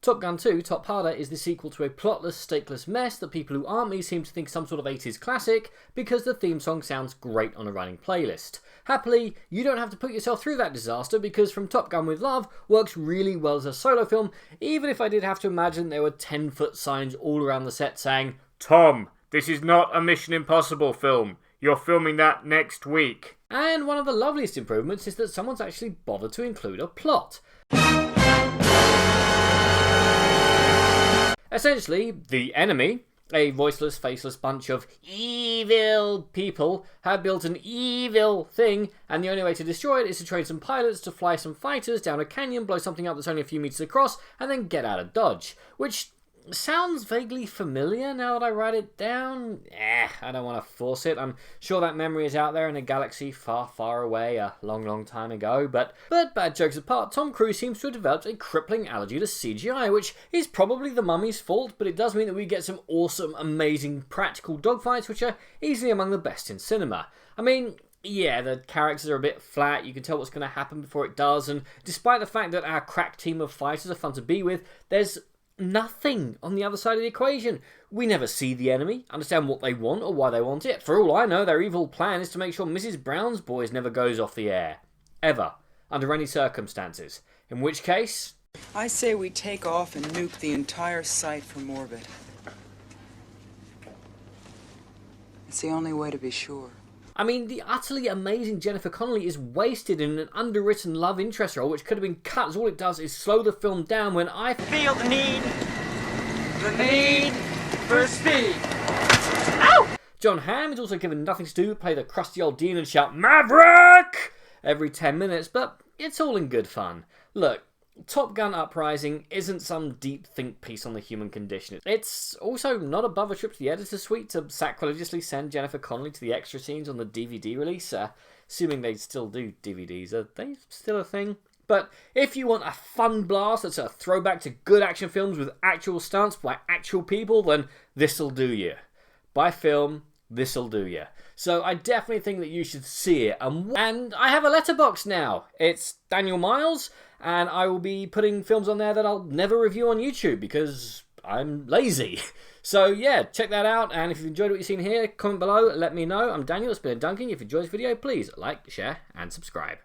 Top Gun 2, Top Harder is the sequel to a plotless, stateless mess that people who aren't me seem to think some sort of 80s classic because the theme song sounds great on a running playlist. Happily, you don't have to put yourself through that disaster because From Top Gun with Love works really well as a solo film, even if I did have to imagine there were 10-foot signs all around the set saying, "Tom, this is not a Mission Impossible film. You're filming that next week." And one of the loveliest improvements is that someone's actually bothered to include a plot. Essentially, the enemy, a voiceless, faceless bunch of evil people, have built an evil thing, and the only way to destroy it is to train some pilots to fly some fighters down a canyon, blow something up that's only a few meters across, and then get out of Dodge. Which sounds vaguely familiar now that I write it down. I don't want to force it. I'm sure that memory is out there in a galaxy far, far away a long, long time ago. But bad jokes apart, Tom Cruise seems to have developed a crippling allergy to CGI, which is probably the Mummy's fault, but it does mean that we get some awesome, amazing practical dogfights, which are easily among the best in cinema. I mean, yeah, the characters are a bit flat, you can tell what's going to happen before it does, and despite the fact that our crack team of fighters are fun to be with, there's nothing on the other side of the equation. We never see the enemy, understand what they want or why they want it. For all I know, their evil plan is to make sure Mrs. Brown's Boys never goes off the air. Ever. Under any circumstances. In which case, I say we take off and nuke the entire site from orbit. It's the only way to be sure. I mean, the utterly amazing Jennifer Connelly is wasted in an underwritten love interest role which could have been cut, as all it does is slow the film down when I feel the need for speed. Ow! John Hamm is also given nothing to do but play the crusty old dean and shout "Maverick!" every 10 minutes, but it's all in good fun. Look, Top Gun Uprising isn't some deep think piece on the human condition. It's also not above a trip to the editor's suite to sacrilegiously send Jennifer Connelly to the extra scenes on the DVD release, assuming they still do DVDs. Are they still a thing? But if you want a fun blast that's a throwback to good action films with actual stunts by actual people, then this'll do you. By film, this'll do you. So I definitely think that you should see it. And I have a letterbox now. It's Daniel Miles, and I will be putting films on there that I'll never review on YouTube because I'm lazy. So yeah, check that out, and if you've enjoyed what you've seen here, comment below, let me know. I'm Daniel, it's been a Dunking. If you enjoyed this video, please like, share, and subscribe.